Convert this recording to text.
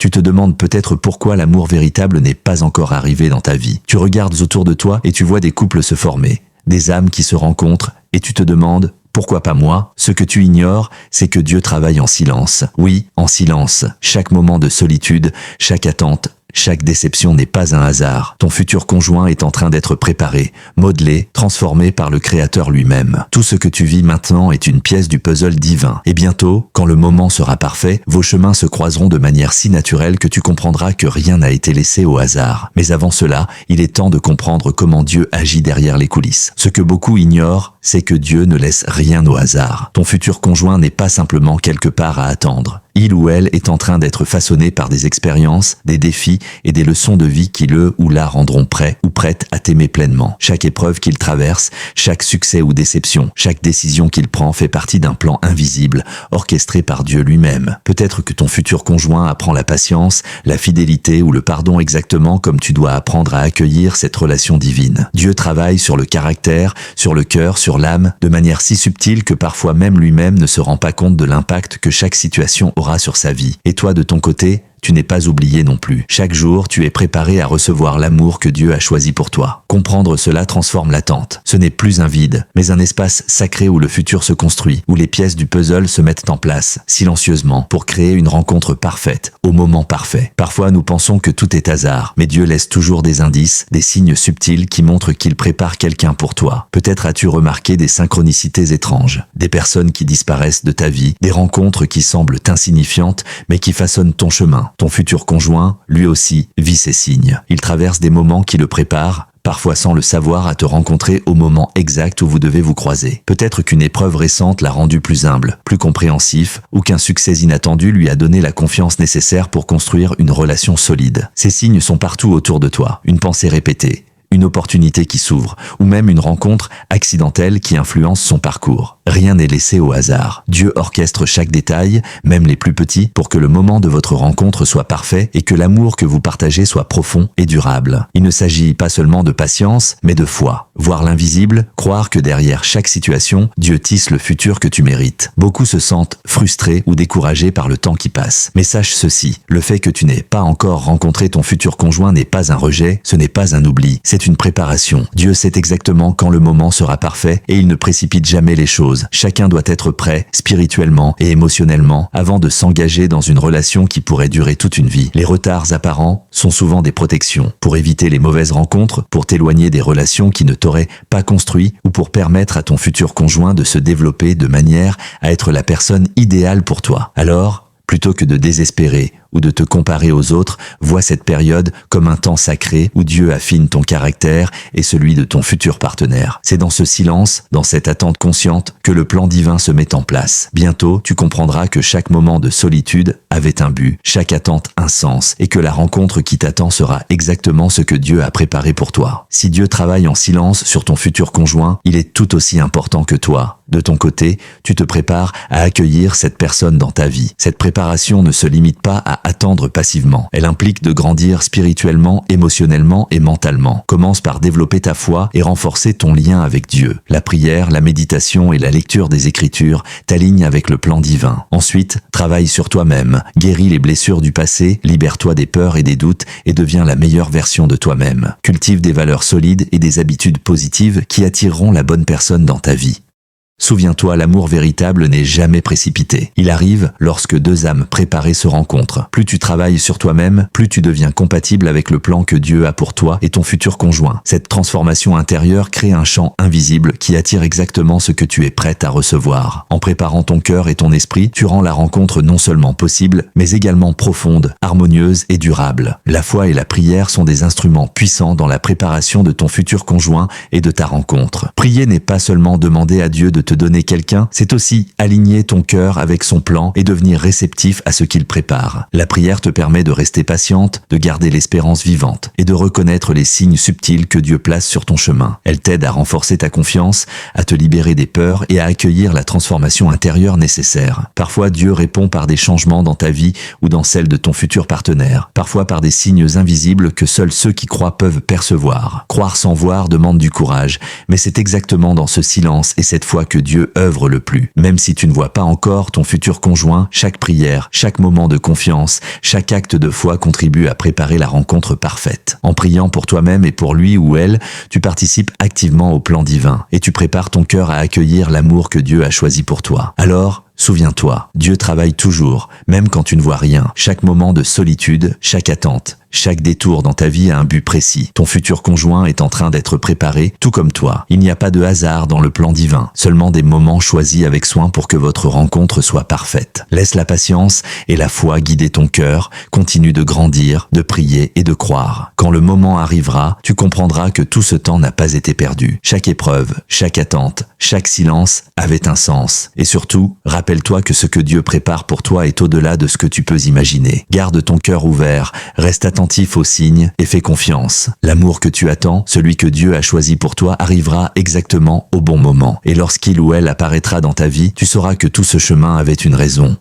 Tu te demandes peut-être pourquoi l'amour véritable n'est pas encore arrivé dans ta vie. Tu regardes autour de toi et tu vois des couples se former, des âmes qui se rencontrent, et tu te demandes « Pourquoi pas moi ?» Ce que tu ignores, c'est que Dieu travaille en silence. Oui, en silence. Chaque moment de solitude, chaque attente, chaque déception n'est pas un hasard. Ton futur conjoint est en train d'être préparé, modelé, transformé par le Créateur lui-même. Tout ce que tu vis maintenant est une pièce du puzzle divin. Et bientôt, quand le moment sera parfait, vos chemins se croiseront de manière si naturelle que tu comprendras que rien n'a été laissé au hasard. Mais avant cela, il est temps de comprendre comment Dieu agit derrière les coulisses. Ce que beaucoup ignorent, c'est que Dieu ne laisse rien au hasard. Ton futur conjoint n'est pas simplement quelque part à attendre. Il ou elle est en train d'être façonné par des expériences, des défis et des leçons de vie qui le ou la rendront prêt ou prête à t'aimer pleinement. Chaque épreuve qu'il traverse, chaque succès ou déception, chaque décision qu'il prend fait partie d'un plan invisible, orchestré par Dieu lui-même. Peut-être que ton futur conjoint apprend la patience, la fidélité ou le pardon exactement comme tu dois apprendre à accueillir cette relation divine. Dieu travaille sur le caractère, sur le cœur, sur l'âme, de manière si subtile que parfois même lui-même ne se rend pas compte de l'impact que chaque situation aura sur sa vie. Et toi, de ton côté, tu n'es pas oublié non plus. Chaque jour, tu es préparé à recevoir l'amour que Dieu a choisi pour toi. Comprendre cela transforme l'attente. Ce n'est plus un vide, mais un espace sacré où le futur se construit, où les pièces du puzzle se mettent en place, silencieusement, pour créer une rencontre parfaite, au moment parfait. Parfois, nous pensons que tout est hasard, mais Dieu laisse toujours des indices, des signes subtils qui montrent qu'il prépare quelqu'un pour toi. Peut-être as-tu remarqué des synchronicités étranges, des personnes qui disparaissent de ta vie, des rencontres qui semblent insignifiantes, mais qui façonnent ton chemin. Ton futur conjoint, lui aussi, vit ces signes. Il traverse des moments qui le préparent, parfois sans le savoir, à te rencontrer au moment exact où vous devez vous croiser. Peut-être qu'une épreuve récente l'a rendu plus humble, plus compréhensif, ou qu'un succès inattendu lui a donné la confiance nécessaire pour construire une relation solide. Ces signes sont partout autour de toi. Une pensée répétée, une opportunité qui s'ouvre, ou même une rencontre accidentelle qui influence son parcours. Rien n'est laissé au hasard. Dieu orchestre chaque détail, même les plus petits, pour que le moment de votre rencontre soit parfait et que l'amour que vous partagez soit profond et durable. Il ne s'agit pas seulement de patience, mais de foi. Voir l'invisible, croire que derrière chaque situation, Dieu tisse le futur que tu mérites. Beaucoup se sentent frustrés ou découragés par le temps qui passe. Mais sache ceci, le fait que tu n'aies pas encore rencontré ton futur conjoint n'est pas un rejet, ce n'est pas un oubli, c'est une préparation. Dieu sait exactement quand le moment sera parfait et il ne précipite jamais les choses. Chacun doit être prêt, spirituellement et émotionnellement, avant de s'engager dans une relation qui pourrait durer toute une vie. Les retards apparents sont souvent des protections, pour éviter les mauvaises rencontres, pour t'éloigner des relations qui ne t'auraient pas construit ou pour permettre à ton futur conjoint de se développer de manière à être la personne idéale pour toi. Alors, plutôt que de désespérer ou de te comparer aux autres, vois cette période comme un temps sacré où Dieu affine ton caractère et celui de ton futur partenaire. C'est dans ce silence, dans cette attente consciente, que le plan divin se met en place. Bientôt, tu comprendras que chaque moment de solitude avait un but, chaque attente un sens, et que la rencontre qui t'attend sera exactement ce que Dieu a préparé pour toi. Si Dieu travaille en silence sur ton futur conjoint, il est tout aussi important que toi. De ton côté, tu te prépares à accueillir cette personne dans ta vie. Cette préparation ne se limite pas à attendre passivement. Elle implique de grandir spirituellement, émotionnellement et mentalement. Commence par développer ta foi et renforcer ton lien avec Dieu. La prière, la méditation et la lecture des Écritures t'alignent avec le plan divin. Ensuite, travaille sur toi-même, guéris les blessures du passé, libère-toi des peurs et des doutes et deviens la meilleure version de toi-même. Cultive des valeurs solides et des habitudes positives qui attireront la bonne personne dans ta vie. Souviens-toi, l'amour véritable n'est jamais précipité. Il arrive lorsque deux âmes préparées se rencontrent. Plus tu travailles sur toi-même, plus tu deviens compatible avec le plan que Dieu a pour toi et ton futur conjoint. Cette transformation intérieure crée un champ invisible qui attire exactement ce que tu es prête à recevoir. En préparant ton cœur et ton esprit, tu rends la rencontre non seulement possible, mais également profonde, harmonieuse et durable. La foi et la prière sont des instruments puissants dans la préparation de ton futur conjoint et de ta rencontre. Prier n'est pas seulement demander à Dieu de te donner quelqu'un, c'est aussi aligner ton cœur avec son plan et devenir réceptif à ce qu'il prépare. La prière te permet de rester patiente, de garder l'espérance vivante et de reconnaître les signes subtils que Dieu place sur ton chemin. Elle t'aide à renforcer ta confiance, à te libérer des peurs et à accueillir la transformation intérieure nécessaire. Parfois, Dieu répond par des changements dans ta vie ou dans celle de ton futur partenaire. Parfois par des signes invisibles que seuls ceux qui croient peuvent percevoir. Croire sans voir demande du courage, mais c'est exactement dans ce silence et cette foi que Dieu œuvre le plus. Même si tu ne vois pas encore ton futur conjoint, chaque prière, chaque moment de confiance, chaque acte de foi contribue à préparer la rencontre parfaite. En priant pour toi-même et pour lui ou elle, tu participes activement au plan divin et tu prépares ton cœur à accueillir l'amour que Dieu a choisi pour toi. Alors, souviens-toi, Dieu travaille toujours, même quand tu ne vois rien. Chaque moment de solitude, chaque attente, chaque détour dans ta vie a un but précis. Ton futur conjoint est en train d'être préparé, tout comme toi. Il n'y a pas de hasard dans le plan divin, seulement des moments choisis avec soin pour que votre rencontre soit parfaite. Laisse la patience et la foi guider ton cœur, continue de grandir, de prier et de croire. Quand le moment arrivera, tu comprendras que tout ce temps n'a pas été perdu. Chaque épreuve, chaque attente, chaque silence avait un sens. Et surtout, rappelle-toi que ce que Dieu prépare pour toi est au-delà de ce que tu peux imaginer. Garde ton cœur ouvert, reste attentif aux signes et fais confiance. L'amour que tu attends, celui que Dieu a choisi pour toi, arrivera exactement au bon moment. Et lorsqu'il ou elle apparaîtra dans ta vie, tu sauras que tout ce chemin avait une raison.